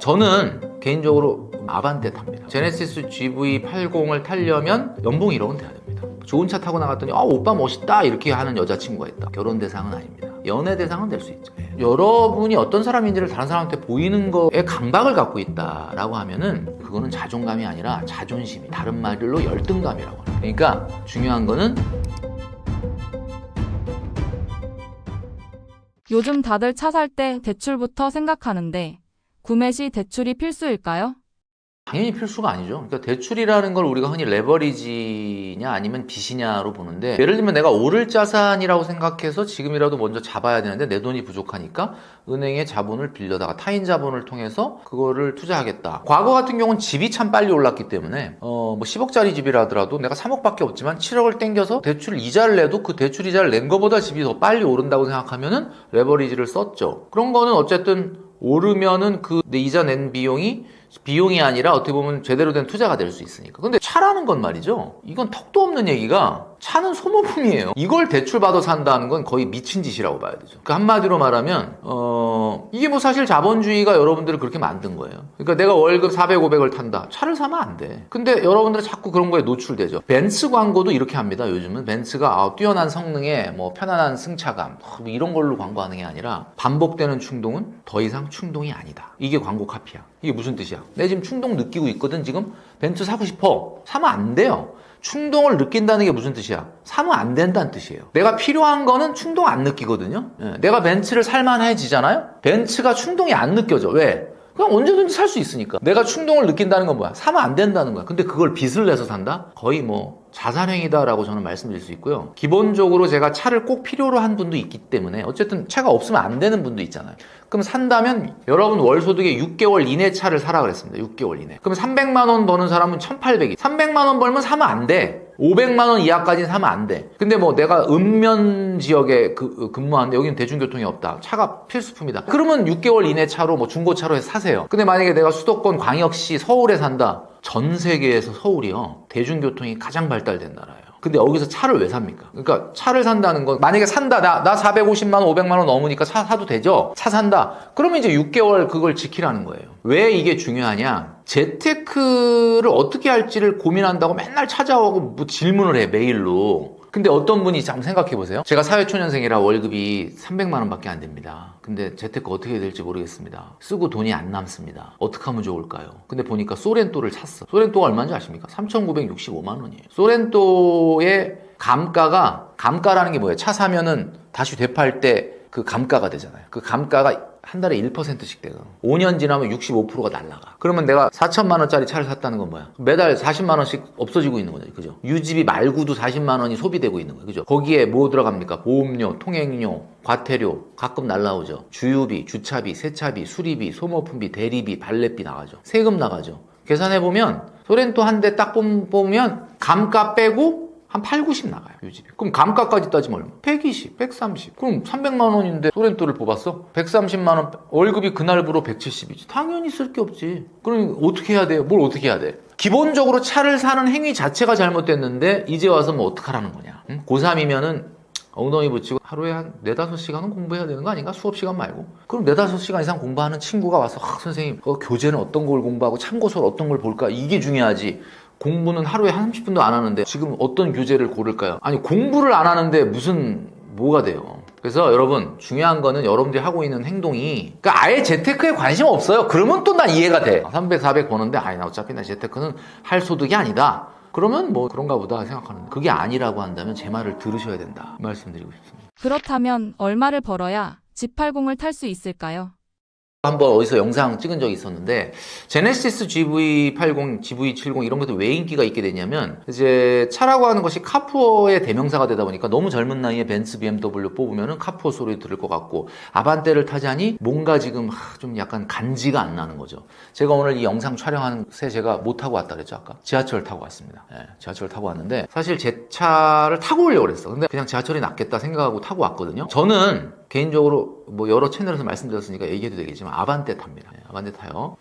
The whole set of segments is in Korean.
저는 개인적으로 아반떼 탑니다. 제네시스 GV80을 타려면 연봉 1억은 돼야 됩니다. 좋은 차 타고 나갔더니 오빠 멋있다 이렇게 하는 여자친구가 있다. 결혼 대상은 아닙니다. 연애 대상은 될 수 있죠. 여러분이 어떤 사람인지를 다른 사람한테 보이는 거에 강박을 갖고 있다라고 하면은 그거는 자존감이 아니라 자존심이, 다른 말로 열등감이라고 합니다. 그러니까 중요한 거는 요즘 다들 차 살 때 대출부터 생각하는데 구매 시 대출이 필수일까요? 당연히 필수가 아니죠. 그러니까 대출이라는 걸 우리가 흔히 레버리지냐 아니면 빚이냐로 보는데, 예를 들면 내가 오를 자산이라고 생각해서 지금이라도 먼저 잡아야 되는데 내 돈이 부족하니까 은행에 자본을 빌려다가 타인 자본을 통해서 그거를 투자하겠다. 과거 같은 경우는 집이 참 빨리 올랐기 때문에 뭐 10억짜리 집이라 하더라도 내가 3억밖에 없지만 7억을 땡겨서 대출 이자를 내도 그 대출 이자를 낸 거보다 집이 더 빨리 오른다고 생각하면은 레버리지를 썼죠. 그런 거는 어쨌든 오르면은 그 내 이자 낸 비용이 아니라 어떻게 보면 제대로 된 투자가 될 수 있으니까. 근데 차라는 건 말이죠, 이건 턱도 없는 얘기가, 차는 소모품이에요. 이걸 대출받아 산다는 건 거의 미친 짓이라고 봐야 되죠. 그 한마디로 말하면 이게 뭐 사실 자본주의가 여러분들을 그렇게 만든 거예요. 그러니까 내가 월급 400, 500을 탄다. 차를 사면 안 돼. 근데 여러분들은 자꾸 그런 거에 노출되죠. 벤츠 광고도 이렇게 합니다. 요즘은 벤츠가 뛰어난 성능에 뭐 편안한 승차감 뭐 이런 걸로 광고하는 게 아니라 반복되는 충동은 더 이상 충동이 아니다. 이게 광고 카피야. 이게 무슨 뜻이야? 내 지금 충동 느끼고 있거든. 지금 벤츠 사고 싶어. 사면 안 돼요. 충동을 느낀다는 게 무슨 뜻이야? 사면 안 된다는 뜻이에요. 내가 필요한 거는 충동 안 느끼거든요. 내가 벤츠를 살만해지잖아요? 벤츠가 충동이 안 느껴져. 왜? 그냥 언제든지 살 수 있으니까. 내가 충동을 느낀다는 건 뭐야? 사면 안 된다는 거야. 근데 그걸 빚을 내서 산다? 거의 뭐 자살행위다라고 저는 말씀드릴 수 있고요. 기본적으로 제가 차를 꼭 필요로 한 분도 있기 때문에, 어쨌든 차가 없으면 안 되는 분도 있잖아요. 그럼 산다면 여러분 월 소득의 6개월 이내 차를 사라 그랬습니다. 6개월 이내. 그럼 300만 원 버는 사람은 1,800이. 300만 원 벌면 사면 안 돼. 500만 원 이하까지는 사면 안 돼. 근데 뭐 내가 읍면 지역에 근무하는데 여기는 대중교통이 없다. 차가 필수품이다. 그러면 6개월 이내 차로 뭐 중고차로 해서 사세요. 근데 만약에 내가 수도권 광역시 서울에 산다. 전 세계에서 서울이요, 대중교통이 가장 발달된 나라예요. 근데 여기서 차를 왜 삽니까? 그러니까 차를 산다는 건, 만약에 산다, 나 450만 원, 500만 원 넘으니까 차 사도 되죠? 차 산다. 그러면 이제 6개월 그걸 지키라는 거예요. 왜 이게 중요하냐? 재테크를 어떻게 할지를 고민한다고 맨날 찾아오고 뭐 질문을 해, 메일로. 근데 어떤 분이 한번 생각해 보세요. 제가 사회초년생이라 월급이 300만 원밖에 안 됩니다. 근데 재테크 어떻게 해야 될지 모르겠습니다. 쓰고 돈이 안 남습니다. 어떻게 하면 좋을까요? 근데 보니까 소렌토를 샀어. 소렌토가 얼마인지 아십니까? 3,965만 원이에요. 소렌토의 감가라는 게 뭐예요? 차 사면은 다시 되팔 때 그 감가가 되잖아요. 그 감가가 한 달에 1%씩 돼요. 5년 지나면 65%가 날라가. 그러면 내가 4천만 원짜리 차를 샀다는 건 뭐야? 매달 40만 원씩 없어지고 있는 거죠. 그죠? 유지비 말고도 40만 원이 소비되고 있는 거예요. 그죠? 거기에 뭐 들어갑니까? 보험료, 통행료, 과태료, 가끔 날라오죠. 주유비, 주차비, 세차비, 수리비, 소모품비, 대리비, 발렛비 나가죠. 세금 나가죠. 계산해보면 소렌토 한 대 딱 뽑으면 감가 빼고 한 8, 90 나가요, 유지비. 그럼 감가까지 따지면 얼마? 120, 130. 그럼 300만 원인데 소렌토를 뽑았어? 130만 원, 월급이 그날부로 170이지. 당연히 쓸 게 없지. 그럼 어떻게 해야 돼요? 뭘 어떻게 해야 돼? 기본적으로 차를 사는 행위 자체가 잘못됐는데 이제 와서 뭐 어떡하라는 거냐? 응? 고3이면은 엉덩이 붙이고 하루에 한 4, 5시간은 공부해야 되는 거 아닌가? 수업 시간 말고. 그럼 4, 5시간 이상 공부하는 친구가 와서 선생님, 교재는 어떤 걸 공부하고 참고서를 어떤 걸 볼까? 이게 중요하지. 공부는 하루에 한 30분도 안 하는데 지금 어떤 교재를 고를까요? 아니, 공부를 안 하는데 뭐가 돼요? 그래서 여러분, 중요한 거는 여러분들이 하고 있는 행동이, 그러니까 아예 재테크에 관심 없어요. 그러면 또 난 이해가 돼. 300, 400 버는데 나 어차피 나 재테크는 할 소득이 아니다. 그러면 뭐 그런가 보다 생각하는 거예요. 그게 아니라고 한다면 제 말을 들으셔야 된다 말씀드리고 싶습니다. 그렇다면 얼마를 벌어야 G80을 탈 수 있을까요? 한번 어디서 영상 찍은 적이 있었는데, 제네시스 GV80, GV70 이런 것들 왜 인기가 있게 되냐면, 이제 차라고 하는 것이 카푸어의 대명사가 되다 보니까 너무 젊은 나이에 벤츠, BMW 뽑으면은 카푸어 소리 들을 것 같고, 아반떼를 타자니 뭔가 지금 좀 약간 간지가 안 나는 거죠. 제가 오늘 이 영상 촬영하는 새 제가 뭐 타고 왔다 그랬죠, 아까? 지하철 타고 왔습니다. 지하철 타고 왔는데, 사실 제 차를 타고 오려고 그랬어. 근데 그냥 지하철이 낫겠다 생각하고 타고 왔거든요. 저는 개인적으로 뭐 여러 채널에서 말씀드렸으니까 얘기해도 되겠지만 아반떼 탑니다. 아반떼 타요.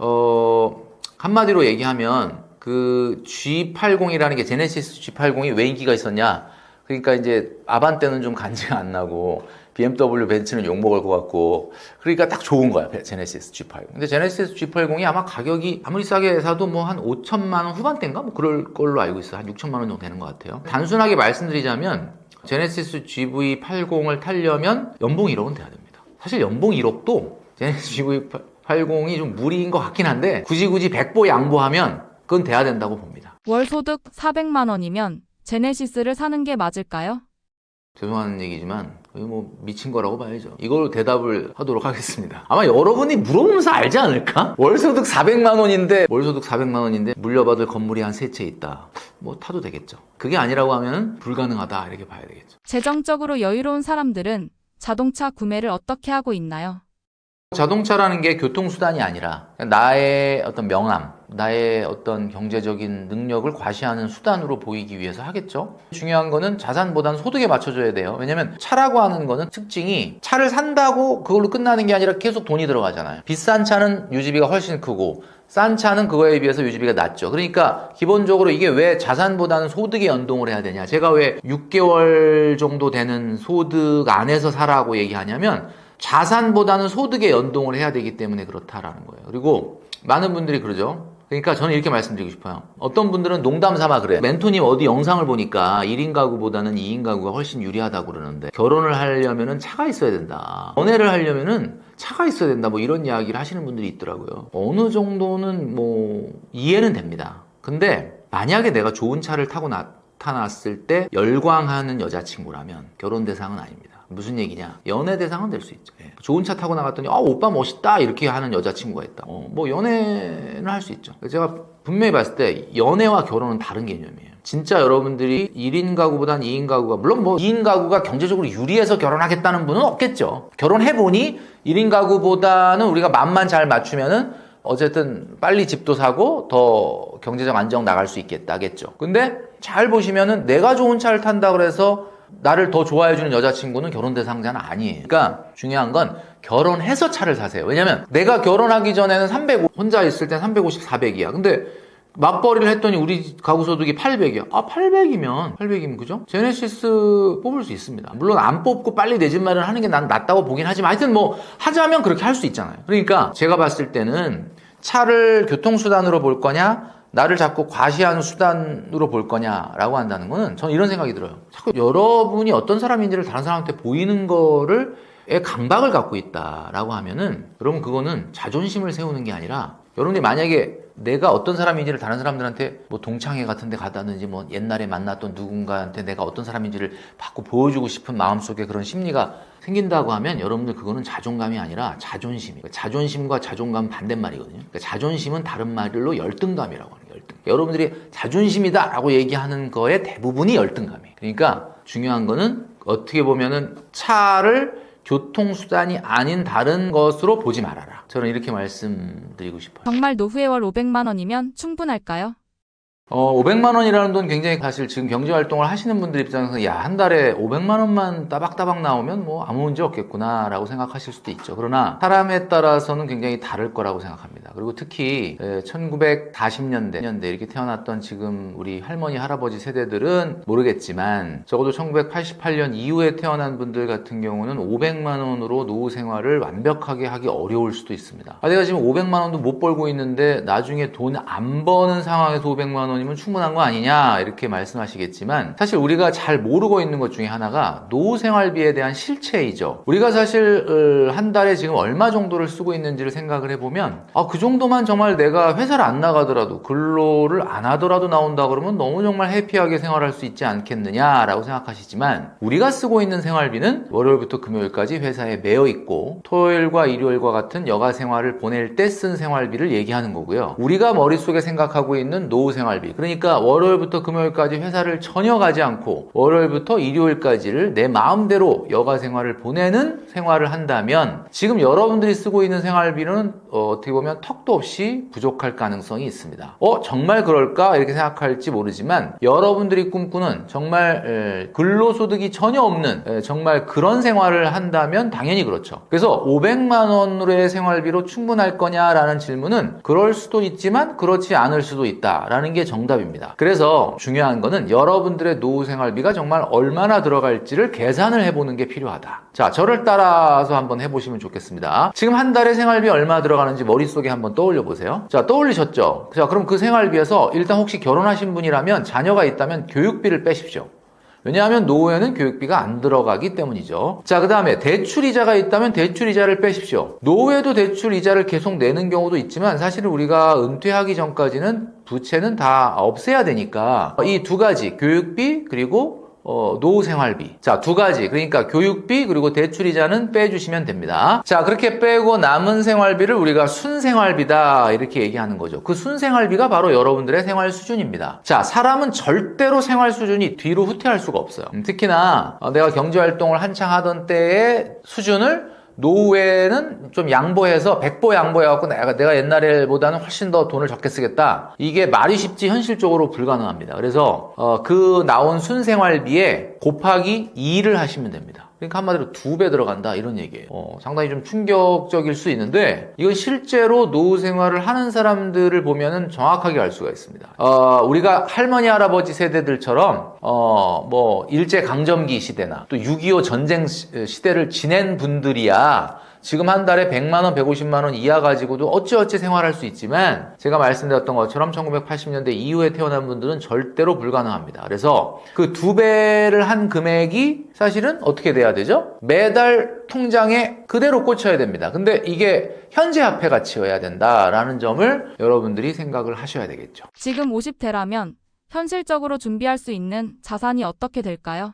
한마디로 얘기하면 그 G80이라는 게, 제네시스 G80이 왜 인기가 있었냐? 그러니까 이제 아반떼는 좀 간지가 안 나고 BMW 벤츠는 욕먹을 것 같고 그러니까 딱 좋은 거야 제네시스 G80. 근데 제네시스 G80이 아마 가격이 아무리 싸게 사도 뭐 한 5천만 원 후반대인가 뭐 그럴 걸로 알고 있어요. 한 6천만 원 정도 되는 것 같아요. 단순하게 말씀드리자면 제네시스 GV80을 타려면 연봉 1억은 돼야 됩니다. 사실 연봉 1억도 제네시스 GV80이 좀 무리인 것 같긴 한데 굳이 100보 양보하면 그건 돼야 된다고 봅니다. 월 소득 400만 원이면 제네시스를 사는 게 맞을까요? 죄송한 얘기지만 거의 뭐 미친 거라고 봐야죠. 이걸 대답을 하도록 하겠습니다. 아마 여러분이 물어보면서 알지 않을까? 월소득 400만 원인데 물려받을 건물이 한 3채 있다. 뭐 타도 되겠죠. 그게 아니라고 하면 불가능하다 이렇게 봐야 되겠죠. 재정적으로 여유로운 사람들은 자동차 구매를 어떻게 하고 있나요? 자동차라는 게 교통수단이 아니라 나의 어떤 명함, 나의 어떤 경제적인 능력을 과시하는 수단으로 보이기 위해서 하겠죠. 중요한 거는 자산보다는 소득에 맞춰줘야 돼요. 왜냐면 차라고 하는 거는 특징이 차를 산다고 그걸로 끝나는 게 아니라 계속 돈이 들어가잖아요. 비싼 차는 유지비가 훨씬 크고 싼 차는 그거에 비해서 유지비가 낮죠. 그러니까 기본적으로 이게 왜 자산보다는 소득에 연동을 해야 되냐. 제가 왜 6개월 정도 되는 소득 안에서 사라고 얘기하냐면 자산보다는 소득에 연동을 해야 되기 때문에 그렇다라는 거예요. 그리고 많은 분들이 그러죠. 그러니까 저는 이렇게 말씀드리고 싶어요. 어떤 분들은 농담 삼아 그래요. 멘토님 어디 영상을 보니까 1인 가구보다는 2인 가구가 훨씬 유리하다고 그러는데 결혼을 하려면은 차가 있어야 된다. 연애를 하려면은 차가 있어야 된다. 뭐 이런 이야기를 하시는 분들이 있더라고요. 어느 정도는 뭐 이해는 됩니다. 근데 만약에 내가 좋은 차를 타고 나타났을 때 열광하는 여자친구라면 결혼 대상은 아닙니다. 무슨 얘기냐? 연애 대상은 될 수 있죠. 예. 좋은 차 타고 나갔더니 오빠 멋있다 이렇게 하는 여자친구가 있다. 뭐 연애는 할 수 있죠. 제가 분명히 봤을 때 연애와 결혼은 다른 개념이에요. 진짜 여러분들이 1인 가구보단 2인 가구가 물론 뭐 2인 가구가 경제적으로 유리해서 결혼하겠다는 분은 없겠죠. 결혼해보니 1인 가구보다는 우리가 맘만 잘 맞추면은 어쨌든 빨리 집도 사고 더 경제적 안정 나갈 수 있겠다겠죠. 근데 잘 보시면은 내가 좋은 차를 탄다 그래서 나를 더 좋아해주는 여자친구는 결혼 대상자는 아니에요. 그러니까 중요한 건 결혼해서 차를 사세요. 왜냐면 내가 결혼하기 전에는 350, 혼자 있을 땐 350, 400이야. 근데 맞벌이를 했더니 우리 가구 소득이 800이야. 800이면 그죠? 제네시스 뽑을 수 있습니다. 물론 안 뽑고 빨리 내 집 마련하는 게 난 낫다고 보긴 하지만 하여튼 뭐 하자면 그렇게 할 수 있잖아요. 그러니까 제가 봤을 때는 차를 교통수단으로 볼 거냐 나를 자꾸 과시하는 수단으로 볼 거냐라고 한다는 거는 저는 이런 생각이 들어요. 자꾸 여러분이 어떤 사람인지를 다른 사람한테 보이는 거를 강박을 갖고 있다라고 하면은 여러분 그거는 자존심을 세우는 게 아니라 여러분이 만약에 내가 어떤 사람인지를 다른 사람들한테 뭐 동창회 같은 데 가다든지 뭐 옛날에 만났던 누군가한테 내가 어떤 사람인지를 자꾸 보여주고 싶은 마음속에 그런 심리가 생긴다고 하면 여러분들 그거는 자존감이 아니라 자존심이에요. 자존심과 자존감 반대말이거든요. 그러니까 자존심은 다른 말로 열등감이라고 하는 거예요. 열등. 여러분들이 자존심이다 라고 얘기하는 거에 대부분이 열등감이에요. 그러니까 중요한 거는 어떻게 보면은 차를 교통수단이 아닌 다른 것으로 보지 말아라. 저는 이렇게 말씀드리고 싶어요. 정말 노후에 월 500만 원이면 충분할까요? 500만 원이라는 돈 굉장히 사실 지금 경제활동을 하시는 분들 입장에서 한 달에 500만 원만 따박따박 나오면 뭐 아무 문제 없겠구나 라고 생각하실 수도 있죠. 그러나 사람에 따라서는 굉장히 다를 거라고 생각합니다. 그리고 특히 1940년대 이렇게 태어났던 지금 우리 할머니 할아버지 세대들은 모르겠지만 적어도 1988년 이후에 태어난 분들 같은 경우는 500만 원으로 노후 생활을 완벽하게 하기 어려울 수도 있습니다. 내가 지금 500만 원도 못 벌고 있는데 나중에 돈 안 버는 상황에서 500만 원이면 충분한 거 아니냐 이렇게 말씀하시겠지만 사실 우리가 잘 모르고 있는 것 중에 하나가 노후 생활비에 대한 실체이죠. 우리가 사실 한 달에 지금 얼마 정도를 쓰고 있는지를 생각을 해보면 그 정도만 정말 내가 회사를 안 나가더라도 근로를 안 하더라도 나온다 그러면 너무 정말 해피하게 생활할 수 있지 않겠느냐라고 생각하시지만 우리가 쓰고 있는 생활비는 월요일부터 금요일까지 회사에 매여 있고 토요일과 일요일과 같은 여가 생활을 보낼 때 쓴 생활비를 얘기하는 거고요. 우리가 머릿속에 생각하고 있는 노후 생활비 그러니까 월요일부터 금요일까지 회사를 전혀 가지 않고 월요일부터 일요일까지를 내 마음대로 여가 생활을 보내는 생활을 한다면 지금 여러분들이 쓰고 있는 생활비는 어떻게 보면 턱도 없이 부족할 가능성이 있습니다. 정말 그럴까? 이렇게 생각할지 모르지만 여러분들이 꿈꾸는 정말 근로소득이 전혀 없는 정말 그런 생활을 한다면 당연히 그렇죠. 그래서 500만 원으로의 생활비로 충분할 거냐라는 질문은 그럴 수도 있지만 그렇지 않을 수도 있다라는 게 정답입니다. 그래서 중요한 거는 여러분들의 노후 생활비가 정말 얼마나 들어갈지를 계산을 해보는 게 필요하다. 자, 저를 따라서 한번 해보시면 좋겠습니다. 지금 한 달에 생활비 얼마 들어가는지 머릿속에 한번 떠올려 보세요. 자, 떠올리셨죠? 자, 그럼 그 생활비에서 일단 혹시 결혼하신 분이라면 자녀가 있다면 교육비를 빼십시오. 왜냐하면 노후에는 교육비가 안 들어가기 때문이죠. 자, 그 다음에 대출이자가 있다면 대출이자를 빼십시오. 노후에도 대출이자를 계속 내는 경우도 있지만 사실은 우리가 은퇴하기 전까지는 부채는 다 없애야 되니까 이 두 가지, 교육비 그리고 노후 생활비. 자, 두 가지. 그러니까 교육비 그리고 대출이자는 빼주시면 됩니다. 자, 그렇게 빼고 남은 생활비를 우리가 순생활비다 이렇게 얘기하는 거죠. 그 순생활비가 바로 여러분들의 생활 수준입니다. 자, 사람은 절대로 생활 수준이 뒤로 후퇴할 수가 없어요. 특히나 내가 경제활동을 한창 하던 때의 수준을 노후에는 좀 양보해서 100보 양보해갖고 내가 옛날보다는 훨씬 더 돈을 적게 쓰겠다. 이게 말이 쉽지 현실적으로 불가능합니다. 그래서 그 나온 순생활비에 곱하기 2를 하시면 됩니다. 그러니까 한마디로 2배 들어간다 이런 얘기예요. 상당히 좀 충격적일 수 있는데 이건 실제로 노후 생활을 하는 사람들을 보면은 정확하게 알 수가 있습니다. 우리가 할머니 할아버지 세대들처럼 뭐 일제 강점기 시대나 또 6.25 전쟁 시대를 지낸 분들이야 지금 한 달에 100만 원, 150만 원 이하 가지고도 어찌어찌 생활할 수 있지만 제가 말씀드렸던 것처럼 1980년대 이후에 태어난 분들은 절대로 불가능합니다. 그래서 그 2배를 한 금액이 사실은 어떻게 돼야 되죠? 매달 통장에 그대로 꽂혀야 됩니다. 근데 이게 현재 화폐 가치여야 된다라는 점을 여러분들이 생각을 하셔야 되겠죠. 지금 50대라면 현실적으로 준비할 수 있는 자산이 어떻게 될까요?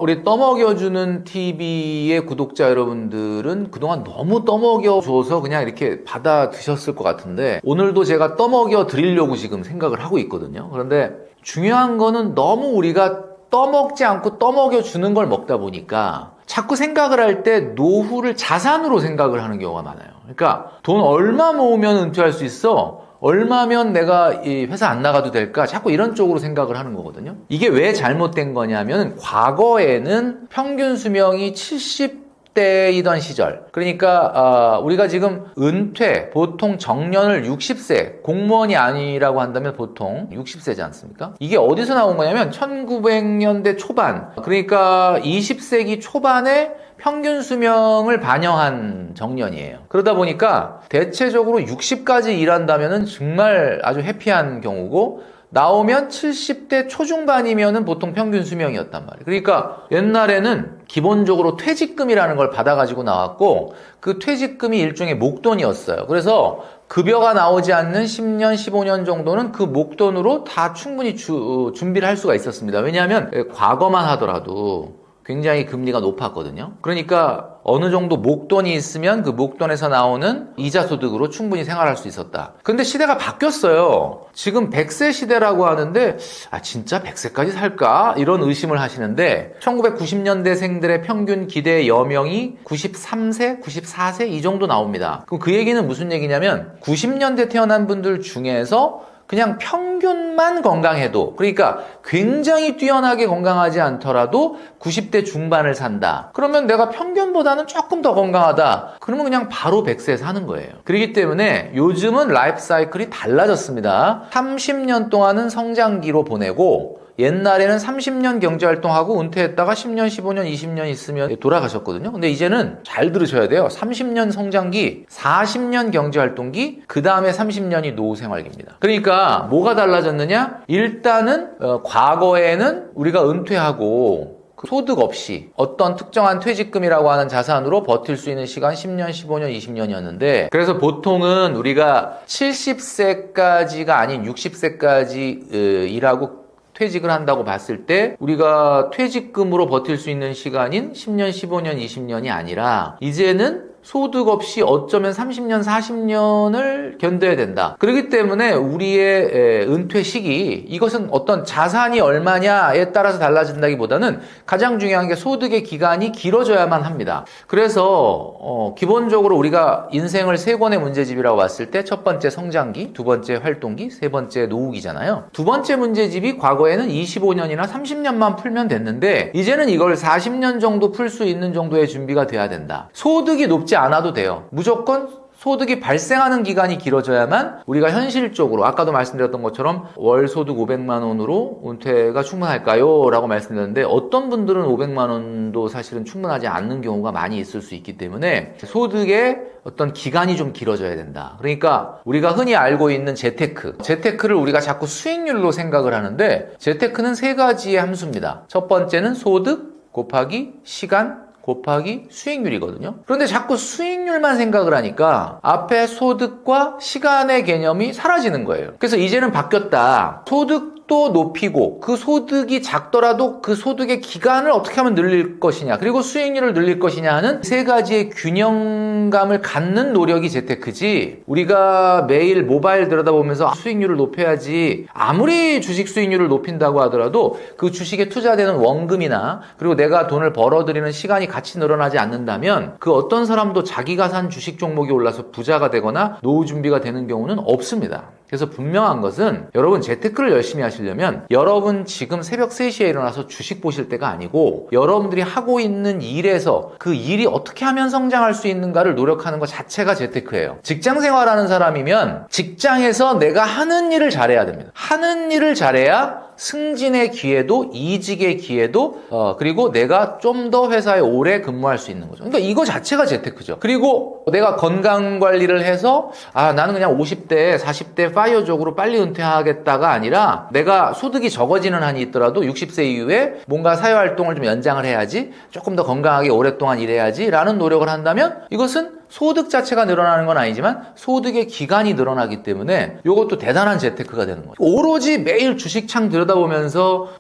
우리 떠먹여주는 TV의 구독자 여러분들은 그동안 너무 떠먹여줘서 그냥 이렇게 받아 드셨을 것 같은데 오늘도 제가 떠먹여 드리려고 지금 생각을 하고 있거든요. 그런데 중요한 거는 너무 우리가 떠먹지 않고 떠먹여주는 걸 먹다 보니까 자꾸 생각을 할 때 노후를 자산으로 생각을 하는 경우가 많아요. 그러니까 돈 얼마 모으면 은퇴할 수 있어? 얼마면 내가 이 회사 안 나가도 될까? 자꾸 이런 쪽으로 생각을 하는 거거든요. 이게 왜 잘못된 거냐면 과거에는 평균 수명이 70대이던 시절. 그러니까 우리가 지금 은퇴, 보통 정년을 60세, 공무원이 아니라고 한다면 보통 60세지 않습니까? 이게 어디서 나온 거냐면 1900년대 초반, 그러니까 20세기 초반에 평균 수명을 반영한 정년이에요. 그러다 보니까 대체적으로 60까지 일한다면 정말 아주 해피한 경우고 나오면 70대 초중반이면 보통 평균 수명이었단 말이에요. 그러니까 옛날에는 기본적으로 퇴직금이라는 걸 받아가지고 나왔고 그 퇴직금이 일종의 목돈이었어요. 그래서 급여가 나오지 않는 10년, 15년 정도는 그 목돈으로 다 충분히 준비를 할 수가 있었습니다. 왜냐하면 과거만 하더라도 굉장히 금리가 높았거든요. 그러니까 어느 정도 목돈이 있으면 그 목돈에서 나오는 이자 소득으로 충분히 생활할 수 있었다. 근데 시대가 바뀌었어요. 지금 100세 시대라고 하는데 진짜 100세까지 살까? 이런 의심을 하시는데 1990년대생들의 평균 기대 여명이 93세, 94세 이 정도 나옵니다. 그럼 그 얘기는 무슨 얘기냐면 90년대 태어난 분들 중에서 그냥 평균만 건강해도 그러니까 굉장히 뛰어나게 건강하지 않더라도 90대 중반을 산다. 그러면 내가 평균보다는 조금 더 건강하다. 그러면 그냥 바로 100세에 사는 거예요. 그렇기 때문에 요즘은 라이프 사이클이 달라졌습니다. 30년 동안은 성장기로 보내고 옛날에는 30년 경제활동하고 은퇴했다가 10년, 15년, 20년 있으면 돌아가셨거든요. 근데 이제는 잘 들으셔야 돼요. 30년 성장기, 40년 경제활동기, 그 다음에 30년이 노후생활기입니다. 그러니까 뭐가 달라졌느냐? 일단은 과거에는 우리가 은퇴하고 소득 없이 어떤 특정한 퇴직금이라고 하는 자산으로 버틸 수 있는 시간 10년, 15년, 20년이었는데 그래서 보통은 우리가 70세까지가 아닌 60세까지 일하고 퇴직을 한다고 봤을 때 우리가 퇴직금으로 버틸 수 있는 시간인 10년, 15년, 20년이 아니라 이제는 소득 없이 어쩌면 30년, 40년을 견뎌야 된다. 그렇기 때문에 우리의 은퇴 시기, 이것은 어떤 자산이 얼마냐에 따라서 달라진다기보다는 가장 중요한 게 소득의 기간이 길어져야만 합니다. 그래서 기본적으로 우리가 인생을 세 권의 문제집이라고 봤을 때 첫 번째 성장기, 두 번째 활동기, 세 번째 노후기잖아요. 두 번째 문제집이 과거에는 25년이나 30년만 풀면 됐는데 이제는 이걸 40년 정도 풀 수 있는 정도의 준비가 돼야 된다. 소득이 높지 않아도 돼요. 무조건 소득이 발생하는 기간이 길어져야만 우리가 현실적으로 아까도 말씀드렸던 것처럼 월 소득 500만 원으로 은퇴가 충분할까요? 라고 말씀드렸는데 어떤 분들은 500만 원도 사실은 충분하지 않는 경우가 많이 있을 수 있기 때문에 소득의 어떤 기간이 좀 길어져야 된다. 그러니까 우리가 흔히 알고 있는 재테크를 우리가 자꾸 수익률로 생각을 하는데 재테크는 세 가지의 함수입니다. 첫 번째는 소득 곱하기 시간 곱하기 수익률이거든요. 그런데 자꾸 수익률만 생각을 하니까 앞에 소득과 시간의 개념이 사라지는 거예요. 그래서 이제는 바뀌었다. 소득도 높이고 그 소득이 작더라도 그 소득의 기간을 어떻게 하면 늘릴 것이냐 그리고 수익률을 늘릴 것이냐 하는 세 가지의 균형감을 갖는 노력이 재테크지 우리가 매일 모바일 들여다보면서 수익률을 높여야지 아무리 주식 수익률을 높인다고 하더라도 그 주식에 투자되는 원금이나 그리고 내가 돈을 벌어들이는 시간이 같이 늘어나지 않는다면 그 어떤 사람도 자기가 산 주식 종목이 올라서 부자가 되거나 노후 준비가 되는 경우는 없습니다. 그래서 분명한 것은 여러분 재테크를 열심히 하시려면 여러분 지금 새벽 3시에 일어나서 주식 보실 때가 아니고 여러분들이 하고 있는 일에서 그 일이 어떻게 하면 성장할 수 있는가를 노력하는 것 자체가 재테크예요. 직장 생활하는 사람이면 직장에서 내가 하는 일을 잘해야 됩니다. 하는 일을 잘해야 승진의 기회도 이직의 기회도 그리고 내가 좀 더 회사에 오래 근무할 수 있는 거죠. 그러니까 이거 자체가 재테크죠. 그리고 내가 건강 관리를 해서 나는 그냥 50대 40대 파이어족으로 빨리 은퇴하겠다가 아니라 내가 소득이 적어지는 한이 있더라도 60세 이후에 뭔가 사회활동을 좀 연장을 해야지 조금 더 건강하게 오랫동안 일해야지 라는 노력을 한다면 이것은 소득 자체가 늘어나는 건 아니지만 소득의 기간이 늘어나기 때문에 이것도 대단한 재테크가 되는 거죠. 오로지 매일 주식창 들여다보면서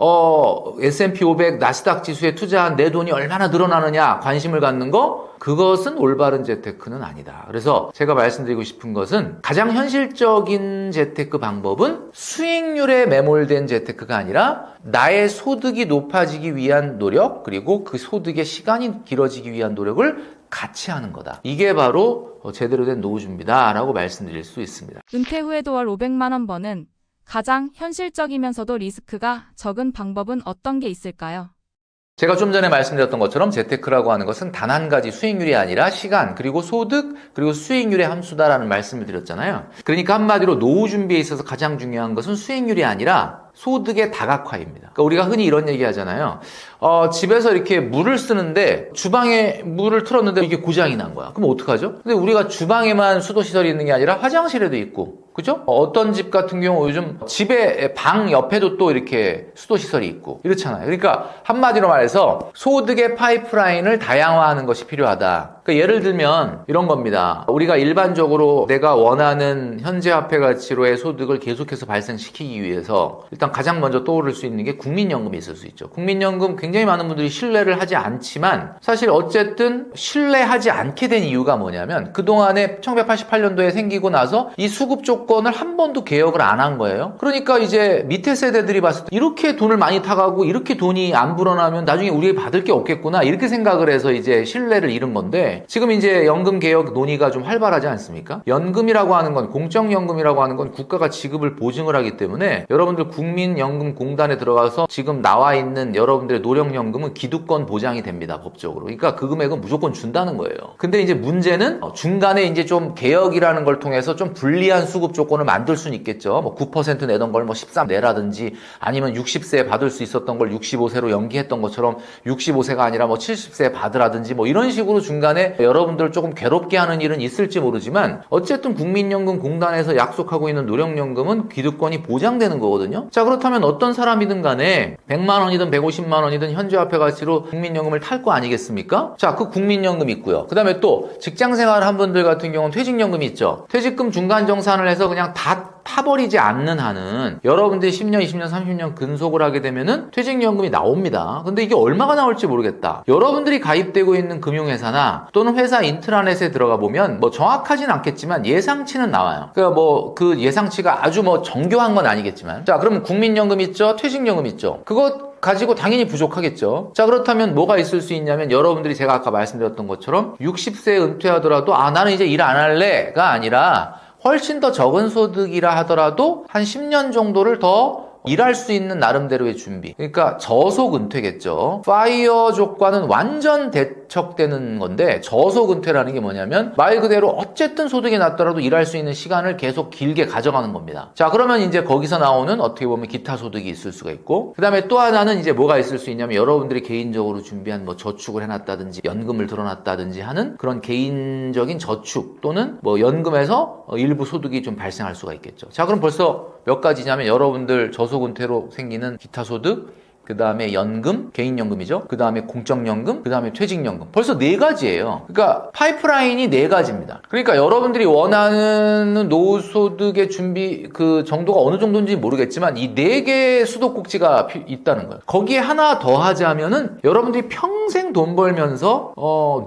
S&P 500 나스닥 지수에 투자한 내 돈이 얼마나 늘어나느냐 관심을 갖는 거 그것은 올바른 재테크는 아니다. 그래서 제가 말씀드리고 싶은 것은 가장 현실적인 재테크 방법은 수익률에 매몰된 재테크가 아니라 나의 소득이 높아지기 위한 노력 그리고 그 소득의 시간이 길어지기 위한 노력을 같이 하는 거다. 이게 바로 제대로 된 노후 준비다라고 말씀드릴 수 있습니다. 은퇴 후에도 월 500만 원 버는 가장 현실적이면서도 리스크가 적은 방법은 어떤 게 있을까요? 제가 좀 전에 말씀드렸던 것처럼 재테크라고 하는 것은 단 한 가지 수익률이 아니라 시간, 그리고 소득, 그리고 수익률의 함수다라는 말씀을 드렸잖아요. 그러니까 한마디로 노후 준비에 있어서 가장 중요한 것은 수익률이 아니라 소득의 다각화입니다. 그러니까 우리가 흔히 이런 얘기 하잖아요. 집에서 이렇게 물을 쓰는데 주방에 물을 틀었는데 이게 고장이 난 거야. 그럼 어떡하죠? 근데 우리가 주방에만 수도시설이 있는 게 아니라 화장실에도 있고 그죠? 어떤 집 같은 경우 요즘 집에 방 옆에도 또 이렇게 수도시설이 있고 이렇잖아요. 그러니까 한마디로 말해서 소득의 파이프라인을 다양화하는 것이 필요하다. 그러니까 예를 들면 이런 겁니다. 우리가 일반적으로 내가 원하는 현재화폐 가치로의 소득을 계속해서 발생시키기 위해서 일단 가장 먼저 떠오를 수 있는 게 국민연금이 있을 수 있죠. 국민연금 굉장히 많은 분들이 신뢰를 하지 않지만 사실 어쨌든 신뢰하지 않게 된 이유가 뭐냐면 그동안에 1988년도에 생기고 나서 이 수급 조건을 한 번도 개혁을 안 한 거예요. 그러니까 이제 밑에 세대들이 봤을 때 이렇게 돈을 많이 타가고 이렇게 돈이 안 불어나면 나중에 우리가 받을 게 없겠구나 이렇게 생각을 해서 이제 신뢰를 잃은 건데 지금 이제 연금 개혁 논의가 좀 활발하지 않습니까? 연금이라고 하는 건 공적연금이라고 하는 건 국가가 지급을 보증을 하기 때문에 여러분들 국민연금공단에 들어가서 지금 나와 있는 여러분들의 노령연금은 기득권 보장이 됩니다. 법적으로. 그러니까 그 금액은 무조건 준다는 거예요. 근데 이제 문제는 중간에 이제 좀 개혁이라는 걸 통해서 좀 불리한 수급 조건을 만들 수는 있겠죠. 뭐 9% 내던 걸 뭐 13 내라든지 아니면 60세에 받을 수 있었던 걸 65세로 연기했던 것처럼 65세가 아니라 뭐 70세에 받으라든지 뭐 이런 식으로 중간에 여러분들 조금 괴롭게 하는 일은 있을지 모르지만 어쨌든 국민연금공단에서 약속하고 있는 노령연금은 기득권이 보장되는 거거든요. 자, 그렇다면 어떤 사람이든 간에 100만 원이든 150만 원이든 현재화폐 가치로 국민연금을 탈 거 아니겠습니까? 자, 그 국민연금이 있고요. 그 다음에 또 직장생활 한 분들 같은 경우는 퇴직연금이 있죠. 퇴직금 중간 정산을 해서 그냥 다 타버리지 않는 한은 여러분들이 10년, 20년, 30년 근속을 하게 되면은 퇴직연금이 나옵니다. 근데 이게 얼마가 나올지 모르겠다. 여러분들이 가입되고 있는 금융회사나 또는 회사 인트라넷에 들어가 보면 뭐 정확하진 않겠지만 예상치는 나와요. 그러니까 뭐 그 예상치가 아주 뭐 정교한 건 아니겠지만 자, 그러면 국민연금 있죠? 퇴직연금 있죠? 그것 가지고 당연히 부족하겠죠. 자, 그렇다면 뭐가 있을 수 있냐면 여러분들이 제가 아까 말씀드렸던 것처럼 60세에 은퇴하더라도 나는 이제 일 안 할래가 아니라 훨씬 더 적은 소득이라 하더라도 한 10년 정도를 더 일할 수 있는 나름대로의 준비. 그러니까 저속 은퇴겠죠. 파이어족과는 완전 대척되는 건데 저속 은퇴라는 게 뭐냐면 말 그대로 어쨌든 소득이 낮더라도 일할 수 있는 시간을 계속 길게 가져가는 겁니다. 자, 그러면 이제 거기서 나오는 어떻게 보면 기타 소득이 있을 수가 있고, 그 다음에 또 하나는 이제 뭐가 있을 수 있냐면 여러분들이 개인적으로 준비한 뭐 저축을 해놨다든지 연금을 들어놨다든지 하는 그런 개인적인 저축 또는 뭐 연금에서 일부 소득이 좀 발생할 수가 있겠죠. 자, 그럼 벌써 몇 가지냐면 여러분들 저소은퇴로 생기는 기타 소득, 그 다음에 연금, 개인연금이죠. 그 다음에 공적연금, 그 다음에 퇴직연금. 벌써 4가지예요. 그러니까 파이프라인이 4가지입니다. 그러니까 여러분들이 원하는 노후소득의 준비 그 정도가 어느 정도인지 모르겠지만 이 4개의 수도꼭지가 있다는 거예요. 거기에 하나 더 하자면은 여러분들이 평생 돈 벌면서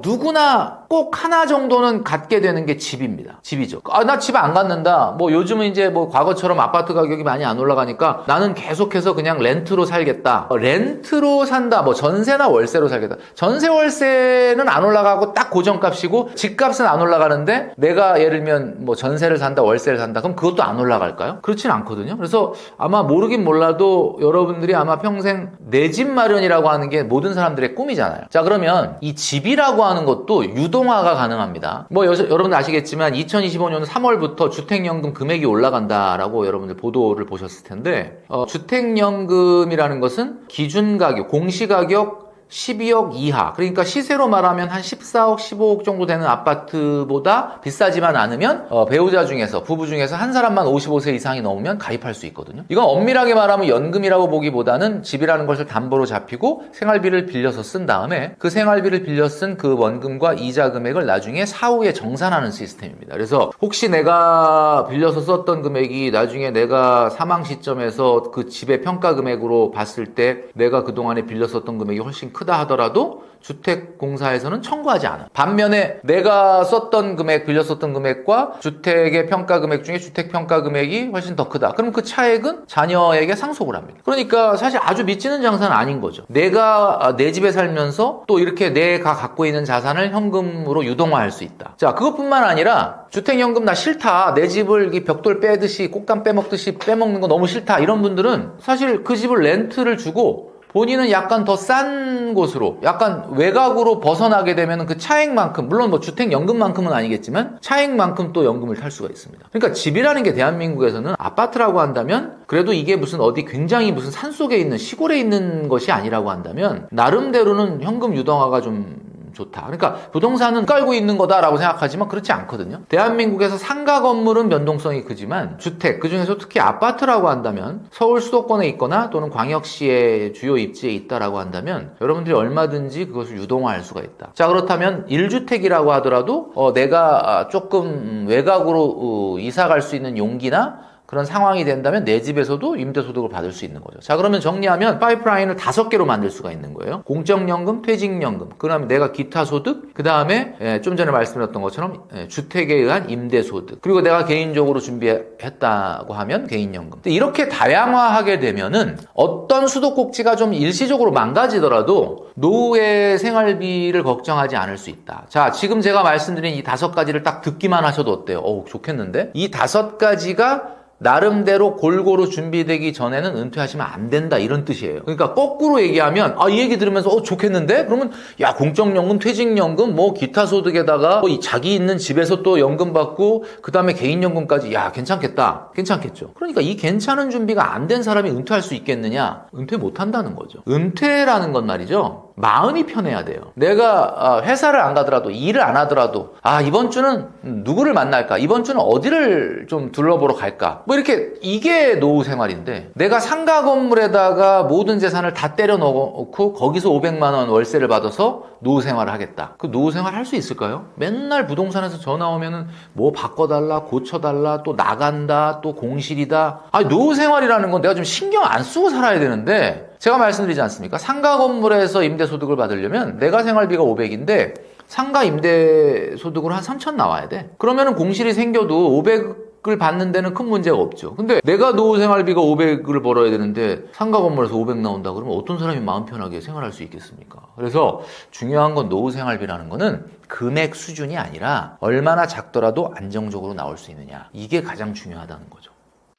누구나 꼭 하나 정도는 갖게 되는 게 집입니다. 집이죠. 나 집 안 갖는다. 뭐 요즘은 이제 뭐 과거처럼 아파트 가격이 많이 안 올라가니까 나는 계속해서 그냥 렌트로 살겠다. 렌트로 산다. 뭐 전세나 월세로 살겠다. 전세 월세는 안 올라가고 딱 고정값이고 집값은 안 올라가는데 내가 예를 들면 뭐 전세를 산다, 월세를 산다. 그럼 그것도 안 올라갈까요? 그렇진 않거든요. 그래서 아마 모르긴 몰라도 여러분들이 아마 평생 내 집 마련이라고 하는 게 모든 사람들의 꿈이잖아요. 자, 그러면 이 집이라고 하는 것도 유동화가 가능합니다. 뭐 여러분들 아시겠지만 2025년 3월부터 주택연금 금액이 올라간다라고 여러분들 보도를 보셨을 텐데 주택연금이라는 것은 기준가격, 공시가격 12억 이하, 그러니까 시세로 말하면 한 14억, 15억 정도 되는 아파트보다 비싸지만 않으면 배우자 중에서, 부부 중에서 한 사람만 55세 이상이 넘으면 가입할 수 있거든요. 이건 엄밀하게 말하면 연금이라고 보기보다는 집이라는 것을 담보로 잡히고 생활비를 빌려서 쓴 다음에 그 생활비를 빌려 쓴 그 원금과 이자 금액을 나중에 사후에 정산하는 시스템입니다. 그래서 혹시 내가 빌려서 썼던 금액이 나중에 내가 사망 시점에서 그 집의 평가 금액으로 봤을 때 내가 그동안에 빌려 썼던 금액이 훨씬 크다 하더라도 주택공사에서는 청구하지 않아. 반면에 내가 썼던 금액, 빌려 썼던 금액과 주택의 평가 금액 중에 주택 평가 금액이 훨씬 더 크다. 그럼 그 차액은 자녀에게 상속을 합니다. 그러니까 사실 아주 미치는 장사는 아닌 거죠. 내가 내 집에 살면서 또 이렇게 내가 갖고 있는 자산을 현금으로 유동화할 수 있다. 자, 그것뿐만 아니라 주택연금 나 싫다. 내 집을 벽돌 빼듯이 꽃감 빼먹듯이 빼먹는 거 너무 싫다. 이런 분들은 사실 그 집을 렌트를 주고 본인은 약간 더 싼 곳으로, 약간 외곽으로 벗어나게 되면 그 차액만큼, 물론 뭐 주택연금만큼은 아니겠지만 차액만큼 또 연금을 탈 수가 있습니다. 그러니까 집이라는 게 대한민국에서는 아파트라고 한다면 그래도 이게 무슨 어디 굉장히 무슨 산속에 있는 시골에 있는 것이 아니라고 한다면 나름대로는 현금 유동화가 좀 좋다. 그러니까 부동산은 깔고 있는 거다라고 생각하지만 그렇지 않거든요. 대한민국에서 상가 건물은 변동성이 크지만 주택, 그중에서 특히 아파트라고 한다면 서울 수도권에 있거나 또는 광역시의 주요 입지에 있다라고 한다면 여러분들이 얼마든지 그것을 유동화할 수가 있다. 자, 그렇다면 1주택이라고 하더라도 내가 조금 외곽으로 이사 갈 수 있는 용기나 그런 상황이 된다면 내 집에서도 임대소득을 받을 수 있는 거죠. 자, 그러면 정리하면 파이프라인을 5개로 만들 수가 있는 거예요. 공적연금, 퇴직연금, 그 다음에 내가 기타 소득, 그 다음에 좀 전에 말씀드렸던 것처럼 주택에 의한 임대소득, 그리고 내가 개인적으로 준비했다고 하면 개인연금. 이렇게 다양화하게 되면은 어떤 수도꼭지가 좀 일시적으로 망가지더라도 노후의 생활비를 걱정하지 않을 수 있다. 자, 지금 제가 말씀드린 이 5가지를 딱 듣기만 하셔도 어때요? 좋겠는데? 이 5가지가 나름대로 골고루 준비되기 전에는 은퇴하시면 안 된다, 이런 뜻이에요. 그러니까 거꾸로 얘기하면 이 얘기 들으면서 좋겠는데? 그러면 야, 공적연금, 퇴직연금, 뭐 기타 소득에다가 이 자기 있는 집에서 또 연금 받고 그 다음에 개인연금까지, 야, 괜찮겠다. 괜찮겠죠. 그러니까 이 괜찮은 준비가 안 된 사람이 은퇴할 수 있겠느냐? 은퇴 못 한다는 거죠. 은퇴라는 건 말이죠, 마음이 편해야 돼요. 내가 회사를 안 가더라도, 일을 안 하더라도, 이번 주는 누구를 만날까? 이번 주는 어디를 좀 둘러보러 갈까? 뭐 이렇게, 이게 노후 생활인데, 내가 상가 건물에다가 모든 재산을 다 때려 넣고 거기서 500만 원 월세를 받아서 노후 생활을 하겠다. 그 노후 생활 할 수 있을까요? 맨날 부동산에서 전화 오면은 뭐 바꿔달라, 고쳐달라, 또 나간다, 또 공실이다. 노후 생활이라는 건 내가 좀 신경 안 쓰고 살아야 되는데, 제가 말씀드리지 않습니까? 상가 건물에서 임대소득을 받으려면 내가 생활비가 500인데 상가 임대소득으로 한 3,000 나와야 돼. 그러면은 공실이 생겨도 500을 받는 데는 큰 문제가 없죠. 근데 내가 노후 생활비가 500을 벌어야 되는데 상가 건물에서 500 나온다 그러면 어떤 사람이 마음 편하게 생활할 수 있겠습니까? 그래서 중요한 건 노후 생활비라는 거는 금액 수준이 아니라 얼마나 작더라도 안정적으로 나올 수 있느냐. 이게 가장 중요하다는 거죠.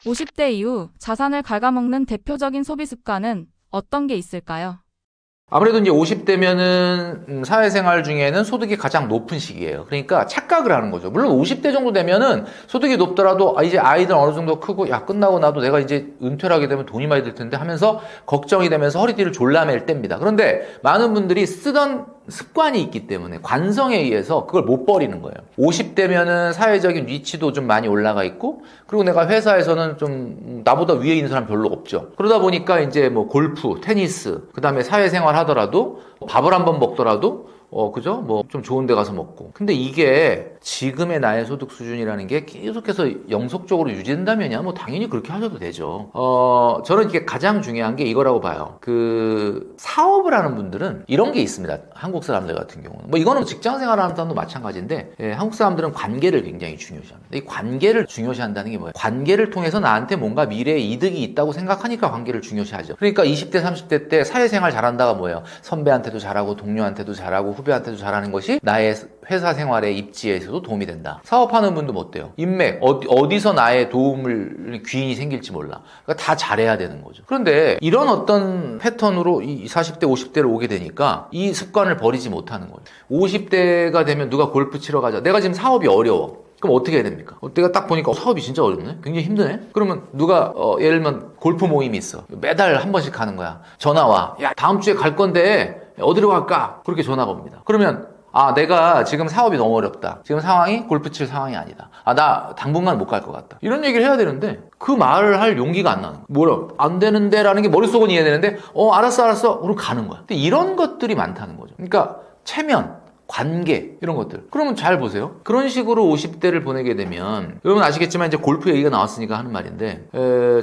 50대 이후 자산을 갉아먹는 대표적인 소비 습관은 어떤 게 있을까요? 아무래도 이제 50대면은 사회생활 중에는 소득이 가장 높은 시기예요. 그러니까 착각을 하는 거죠. 물론 50대 정도 되면은 소득이 높더라도 이제 아이들 어느 정도 크고 야 끝나고 나도 내가 이제 은퇴를 하게 되면 돈이 많이 들 텐데 하면서 걱정이 되면서 허리띠를 졸라맬 때입니다. 그런데 많은 분들이 쓰던 습관이 있기 때문에 관성에 의해서 그걸 못 버리는 거예요. 50대면은 사회적인 위치도 좀 많이 올라가 있고 그리고 내가 회사에서는 좀 나보다 위에 있는 사람 별로 없죠. 그러다 보니까 이제 뭐 골프, 테니스, 그다음에 사회생활 하더라도 밥을 한번 먹더라도 그죠? 뭐 좀 좋은 데 가서 먹고. 근데 이게 지금의 나의 소득 수준이라는 게 계속해서 영속적으로 유지된다면야 뭐 당연히 그렇게 하셔도 되죠. 저는 이게 가장 중요한 게 이거라고 봐요. 그 사업을 하는 분들은 이런 게 있습니다. 한국 사람들 같은 경우는. 뭐 이거는 직장 생활하는 사람도 마찬가지인데 한국 사람들은 관계를 굉장히 중요시합니다. 이 관계를 중요시한다는 게 뭐예요? 관계를 통해서 나한테 뭔가 미래에 이득이 있다고 생각하니까 관계를 중요시하죠. 그러니까 20대, 30대 때 사회생활 잘한다가 뭐예요? 선배한테도 잘하고 동료한테도 잘하고 후배한테도 잘하는 것이 나의 회사 생활의 입지에서도 도움이 된다. 사업하는 분도 뭐 어때요? 인맥, 어디서 나의 도움을 귀인이 생길지 몰라. 그러니까 다 잘해야 되는 거죠. 그런데 이런 어떤 패턴으로 이 40대, 50대를 오게 되니까 이 습관을 버리지 못하는 거예요. 50대가 되면 누가 골프 치러 가자. 내가 지금 사업이 어려워. 그럼 어떻게 해야 됩니까? 내가 딱 보니까 사업이 진짜 어렵네? 굉장히 힘드네? 그러면 누가 예를 들면 골프 모임이 있어. 매달 한 번씩 가는 거야. 전화 와. 야 다음 주에 갈 건데 어디로 갈까? 그렇게 전화가 옵니다. 그러면 내가 지금 사업이 너무 어렵다. 지금 상황이 골프 칠 상황이 아니다. 나 당분간 못 갈 것 같다. 이런 얘기를 해야 되는데 그 말을 할 용기가 안 나는 거야. 뭐라 안 되는데 라는 게 머릿속은 이해되는데 알았어. 그럼 가는 거야. 근데 이런 것들이 많다는 거죠. 그러니까 체면, 관계 이런 것들. 그러면 잘 보세요. 그런 식으로 50대를 보내게 되면 여러분 아시겠지만 이제 골프 얘기가 나왔으니까 하는 말인데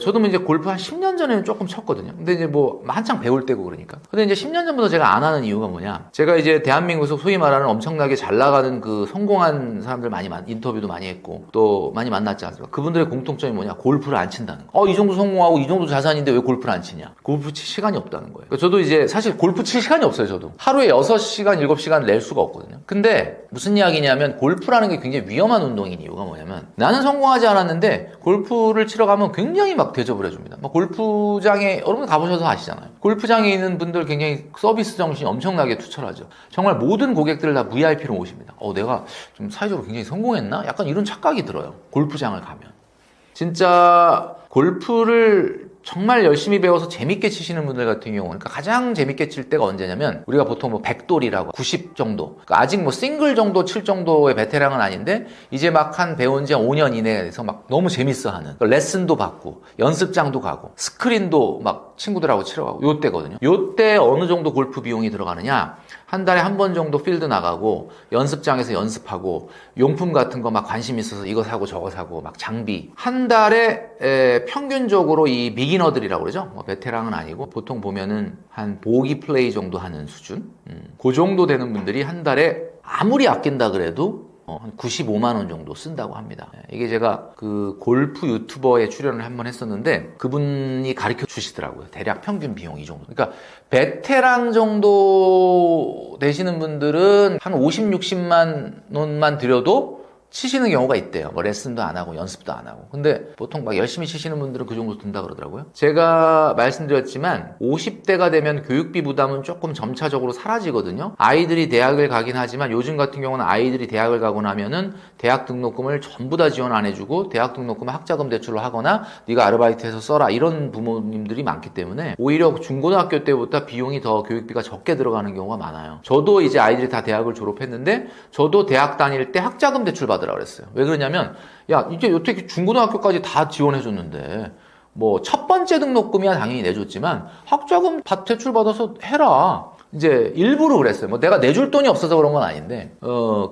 저도 이제 골프 한 10년 전에는 조금 쳤거든요. 근데 이제 뭐 한창 배울 때고 그러니까. 근데 이제 10년 전부터 제가 안 하는 이유가 뭐냐? 제가 이제 대한민국에서 소위 말하는 엄청나게 잘 나가는 그 성공한 사람들 많이 인터뷰도 많이 했고 또 많이 만났지 않습니까? 그분들의 공통점이 뭐냐? 골프를 안 친다는 거. 이 정도 성공하고 이 정도 자산인데 왜 골프를 안 치냐? 골프 칠 시간이 없다는 거예요. 그러니까 저도 이제 사실 골프 칠 시간이 없어요. 저도 하루에 6시간, 7시간 낼 수가 없거든요. 근데 무슨 이야기냐면 골프라는 게 굉장히 위험한 운동인 이유가 뭐냐면 나는 성공하지 않았는데 골프를 치러 가면 굉장히 막 대접을 해줍니다. 막 골프장에 여러분 가보셔서 아시잖아요. 골프장에 있는 분들 굉장히 서비스 정신이 엄청나게 투철하죠. 정말 모든 고객들을 다 VIP로 모십니다. 내가 좀 사회적으로 굉장히 성공했나? 약간 이런 착각이 들어요. 골프장을 가면. 진짜 골프를 정말 열심히 배워서 재밌게 치시는 분들 같은 경우는 그러니까 가장 재밌게 칠 때가 언제냐면 우리가 보통 뭐 100돌이라고 90 정도 그러니까 아직 뭐 싱글 정도 칠 정도의 베테랑은 아닌데 이제 막 한 배운 지 5년 이내에서 막 너무 재밌어 하는 그러니까 레슨도 받고 연습장도 가고 스크린도 막 친구들하고 치러 가고 요때거든요. 요때 어느 정도 골프 비용이 들어가느냐 한 달에 한 번 정도 필드 나가고 연습장에서 연습하고 용품 같은 거 막 관심 있어서 이거 사고 저거 사고 막 장비 한 달에 평균적으로 이 비기너들이라고 그러죠. 뭐 베테랑은 아니고 보통 보면은 한 보기 플레이 정도 하는 수준 그 정도 되는 분들이 한 달에 아무리 아낀다 그래도 한 95만 원 정도 쓴다고 합니다. 이게 제가 그 골프 유튜버에 출연을 한번 했었는데 그분이 가르쳐 주시더라고요. 대략 평균 비용 이 정도. 그러니까 베테랑 정도 되시는 분들은 한 50, 60만 원만 들여도 치시는 경우가 있대요. 뭐 레슨도 안 하고 연습도 안 하고. 근데 보통 막 열심히 치시는 분들은 그 정도 든다 그러더라고요. 제가 말씀드렸지만 50대가 되면 교육비 부담은 조금 점차적으로 사라지거든요. 아이들이 대학을 가긴 하지만 요즘 같은 경우는 아이들이 대학을 가고 나면은 대학 등록금을 전부 다 지원 안 해주고 대학 등록금을 학자금 대출로 하거나 네가 아르바이트해서 써라 이런 부모님들이 많기 때문에 오히려 중고등학교 때부터 비용이 더 교육비가 적게 들어가는 경우가 많아요. 저도 이제 아이들이 다 대학을 졸업했는데 저도 대학 다닐 때 학자금 대출 받으라고 그랬어요. 왜 그러냐면 야 이제 어떻게 중고등학교까지 다 지원해줬는데 뭐 첫 번째 등록금이야 당연히 내줬지만 학자금 대출 받아서 해라. 이제 일부러 그랬어요. 뭐 내가 내줄 돈이 없어서 그런 건 아닌데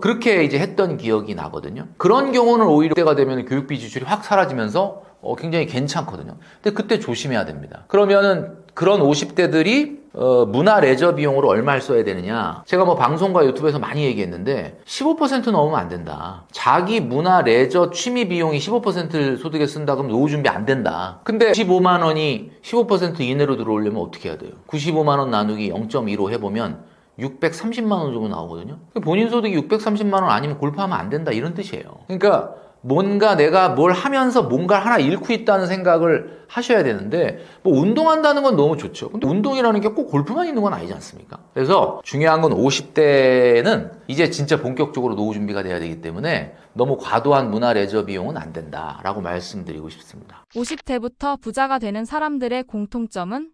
그렇게 이제 했던 기억이 나거든요. 그런 경우는 오히려 때가 되면 교육비 지출이 확 사라지면서 굉장히 괜찮거든요. 근데 그때 조심해야 됩니다. 그러면은 그런 50대들이 문화 레저 비용으로 얼마를 써야 되느냐. 제가 뭐 방송과 유튜브에서 많이 얘기했는데 15% 넘으면 안 된다. 자기 문화 레저 취미 비용이 15% 소득에 쓴다 그러면 노후 준비 안 된다. 근데 95만 원이 15% 이내로 들어오려면 어떻게 해야 돼요? 95만 원 나누기 0.25 해보면 630만 원 정도 나오거든요. 본인 소득이 630만 원 아니면 골프하면 안 된다 이런 뜻이에요. 그러니까 뭔가 내가 뭘 하면서 뭔가를 하나 잃고 있다는 생각을 하셔야 되는데 뭐 운동한다는 건 너무 좋죠. 근데 운동이라는 게 꼭 골프만 있는 건 아니지 않습니까? 그래서 중요한 건 50대는 이제 진짜 본격적으로 노후 준비가 돼야 되기 때문에 너무 과도한 문화 레저 비용은 안 된다라고 말씀드리고 싶습니다. 50대부터 부자가 되는 사람들의 공통점은?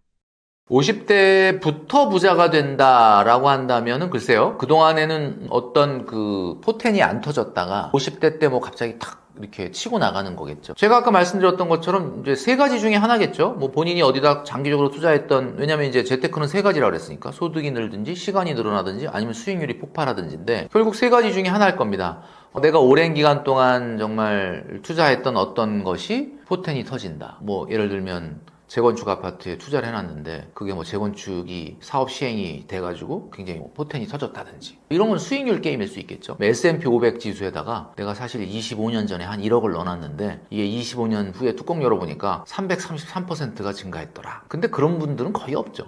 50대부터 부자가 된다라고 한다면은 글쎄요. 그동안에는 어떤 그 포텐이 안 터졌다가 50대 때 뭐 갑자기 탁 이렇게 치고 나가는 거겠죠. 제가 아까 말씀드렸던 것처럼 이제 세 가지 중에 하나겠죠. 뭐 본인이 어디다 장기적으로 투자했던, 왜냐면 이제 재테크는 세 가지라고 그랬으니까 소득이 늘든지 시간이 늘어나든지 아니면 수익률이 폭발하든지인데 결국 세 가지 중에 하나일 겁니다. 내가 오랜 기간 동안 정말 투자했던 어떤 것이 포텐이 터진다. 뭐 예를 들면 재건축 아파트에 투자를 해놨는데 그게 뭐 재건축이 사업 시행이 돼가지고 굉장히 뭐 포텐이 터졌다든지 이런 건 수익률 게임일 수 있겠죠. S&P 500 지수에다가 내가 사실 25년 전에 한 1억을 넣어놨는데 이게 25년 후에 뚜껑 열어보니까 333%가 증가했더라. 근데 그런 분들은 거의 없죠.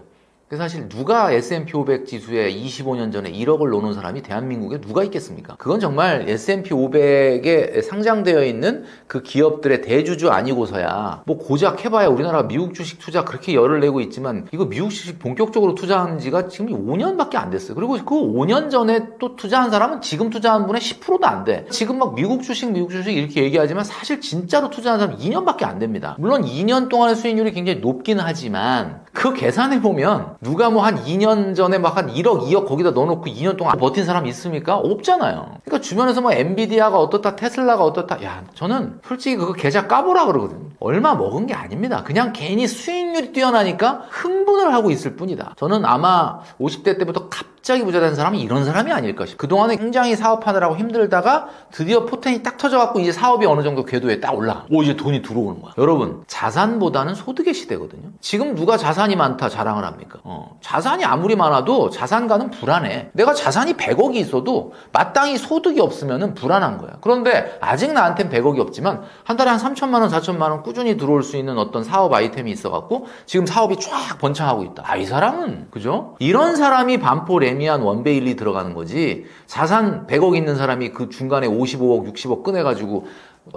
사실 누가 S&P 500 지수에 25년 전에 1억을 넣는 사람이 대한민국에 누가 있겠습니까? 그건 정말 S&P 500에 상장되어 있는 그 기업들의 대주주 아니고서야 뭐 고작 해봐야 우리나라 미국 주식 투자 그렇게 열을 내고 있지만 이거 미국 주식 본격적으로 투자한 지가 지금 5년밖에 안 됐어요. 그리고 그 5년 전에 또 투자한 사람은 지금 투자한 분의 10%도 안 돼. 지금 막 미국 주식 이렇게 얘기하지만 사실 진짜로 투자한 사람 2년밖에 안 됩니다. 물론 2년 동안의 수익률이 굉장히 높기는 하지만 그 계산해보면 누가 뭐 한 2년 전에 막 한 1억, 2억 거기다 넣어놓고 2년 동안 버틴 사람 있습니까? 없잖아요. 그러니까 주변에서 뭐 엔비디아가 어떻다, 테슬라가 어떻다. 야, 저는 솔직히 그거 계좌 까보라 그러거든요. 얼마 먹은 게 아닙니다. 그냥 괜히 수익률이 뛰어나니까 흥분을 하고 있을 뿐이다. 저는 아마 50대 때부터 갑자기 부자 된 사람이 이런 사람이 아닐까 싶어요. 그동안에 굉장히 사업하느라고 힘들다가 드디어 포텐이 딱 터져갖고 이제 사업이 어느 정도 궤도에 딱 올라가. 이제 돈이 들어오는 거야. 여러분, 자산보다는 소득의 시대거든요. 지금 누가 자산이 많다 자랑을 합니까? 자산이 아무리 많아도 자산가는 불안해. 내가 자산이 100억이 있어도 마땅히 소득이 없으면 불안한 거야. 그런데 아직 나한텐 100억이 없지만 한 달에 한 3천만 원, 4천만 원 꾸준히 들어올 수 있는 어떤 사업 아이템이 있어갖고 지금 사업이 쫙 번창하고 있다. 이 사람은 그죠? 이런 사람이 반포 레미안 원베일리 들어가는 거지. 자산 100억 있는 사람이 그 중간에 55억, 60억 꺼내가지고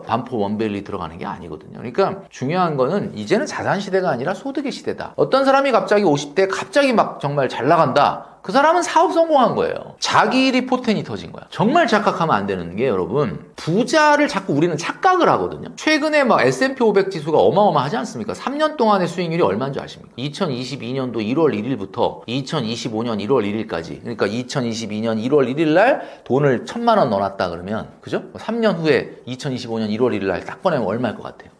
반포 원벨리 들어가는 게 아니거든요. 그러니까 중요한 거는 이제는 자산 시대가 아니라 소득의 시대다. 어떤 사람이 갑자기 50대에 갑자기 막 정말 잘 나간다. 그 사람은 사업 성공한 거예요. 자기 일이 포텐이 터진 거야. 정말 착각하면 안 되는 게 여러분, 부자를 자꾸 우리는 착각을 하거든요. 최근에 막 S&P 500 지수가 어마어마하지 않습니까? 3년 동안의 수익률이 얼마인 줄 아십니까? 2022년도 1월 1일부터 2025년 1월 1일까지, 그러니까 2022년 1월 1일 날 돈을 1,000만 원 넣어놨다 그러면, 그죠? 3년 후에 2025년 1월 1일 날 딱 꺼내면 얼마일 것 같아요?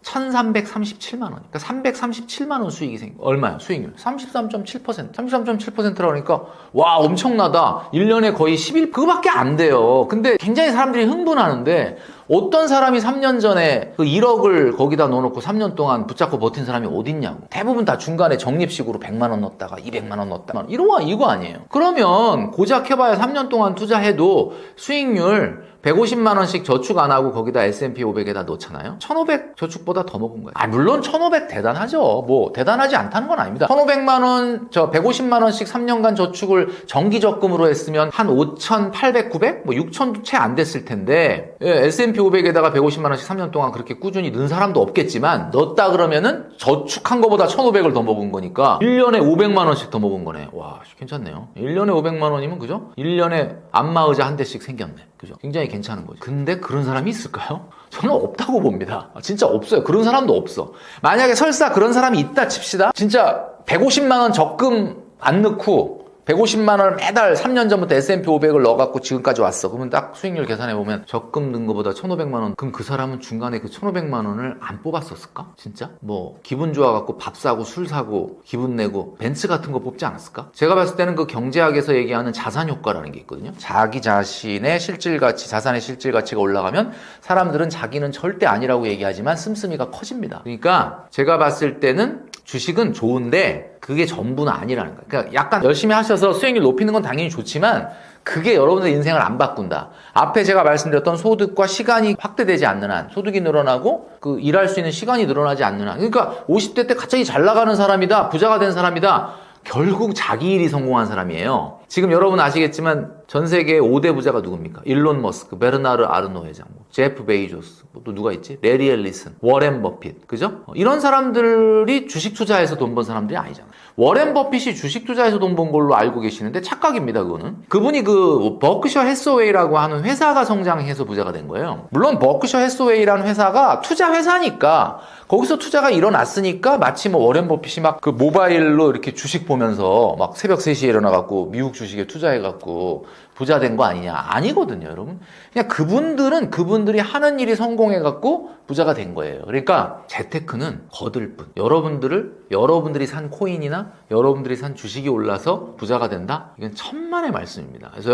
1,337만 원. 그러니까 337만 원 수익이 얼마야? 수익률. 33.7%. 33.7%라고 하니까 와, 엄청나다. 1년에 거의 11, 그거밖에 안 돼요. 근데 굉장히 사람들이 흥분하는데 어떤 사람이 3년 전에 그 1억을 거기다 넣어놓고 3년 동안 붙잡고 버틴 사람이 어딨냐고. 대부분 다 중간에 적립식으로 100만 원 넣었다가 200만 원 넣었다가 이거 아니에요. 그러면 고작 해봐야 3년 동안 투자해도 수익률 150만 원씩 저축 안 하고 거기다 S&P 500에다 넣잖아요. 1,500 저축보다 더 먹은 거예요. 물론 1,500 대단하죠. 뭐 대단하지 않다는 건 아닙니다. 1,500만 원, 150만 원씩 3년간 저축을 정기 적금으로 했으면 한 5,800, 900? 뭐 6,000도 채 안 됐을 텐데 S&P 500에다가 150만 원씩 3년 동안 그렇게 꾸준히 넣은 사람도 없겠지만 넣었다 그러면은 저축한 거보다 1,500을 더 먹은 거니까 1년에 500만 원씩 더 먹은 거네. 와, 괜찮네요. 1년에 500만 원이면 그죠? 1년에 안마의자 한 대씩 생겼네. 그죠? 굉장히 괜찮은 거죠. 근데 그런 사람이 있을까요? 저는 없다고 봅니다. 진짜 없어요. 그런 사람도 없어. 만약에 설사 그런 사람이 있다 칩시다. 진짜 150만 원 적금 안 넣고 150만 원을 매달 3년 전부터 S&P 500을 넣어갖고 지금까지 왔어. 그러면 딱 수익률 계산해보면 적금 넣은 거보다 1,500만 원. 그럼 그 사람은 중간에 그 1,500만 원을 안 뽑았었을까? 진짜? 뭐 기분 좋아갖고 밥 사고 술 사고 기분 내고 벤츠 같은 거 뽑지 않았을까? 제가 봤을 때는 그 경제학에서 얘기하는 자산 효과라는 게 있거든요. 자기 자신의 실질가치, 자산의 실질가치가 올라가면 사람들은 자기는 절대 아니라고 얘기하지만 씀씀이가 커집니다. 그러니까 제가 봤을 때는 주식은 좋은데 그게 전부는 아니라는 거예요. 그러니까 약간 열심히 하셔서 수익률 높이는 건 당연히 좋지만 그게 여러분의 인생을 안 바꾼다. 앞에 제가 말씀드렸던 소득과 시간이 확대되지 않는 한, 소득이 늘어나고 그 일할 수 있는 시간이 늘어나지 않는 한. 그러니까 50대 때 갑자기 잘 나가는 사람이다, 부자가 된 사람이다. 결국 자기 일이 성공한 사람이에요. 지금 여러분 아시겠지만 전 세계 5대 부자가 누굽니까? 일론 머스크, 베르나르 아르노 회장, 제프 베이조스, 또 누가 있지? 레리 앨리슨, 워렌 버핏, 그죠? 이런 사람들이 주식 투자해서 돈 번 사람들이 아니잖아요. 워렌 버핏이 주식 투자해서 돈 번 걸로 알고 계시는데 착각입니다, 그거는. 그분이 그 버크셔 해서웨이라고 하는 회사가 성장해서 부자가 된 거예요. 물론 버크셔 해서웨이라는 회사가 투자 회사니까 거기서 투자가 일어났으니까 마치 뭐 워렌 버핏이 막 그 모바일로 이렇게 주식 보면서 막 새벽 3시에 일어나갖고 미국 주식에 투자해갖고 부자 된 거 아니냐. 아니거든요, 여러분. 그냥 그분들이 하는 일이 성공해갖고 부자가 된 거예요. 그러니까 재테크는 거들 뿐. 여러분들이 산 코인이나 여러분들이 산 주식이 올라서 부자가 된다? 이건 천만의 말씀입니다. 그래서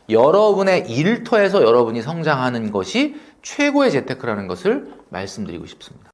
여러분의 일터에서 여러분이 성장하는 것이 최고의 재테크라는 것을 말씀드리고 싶습니다.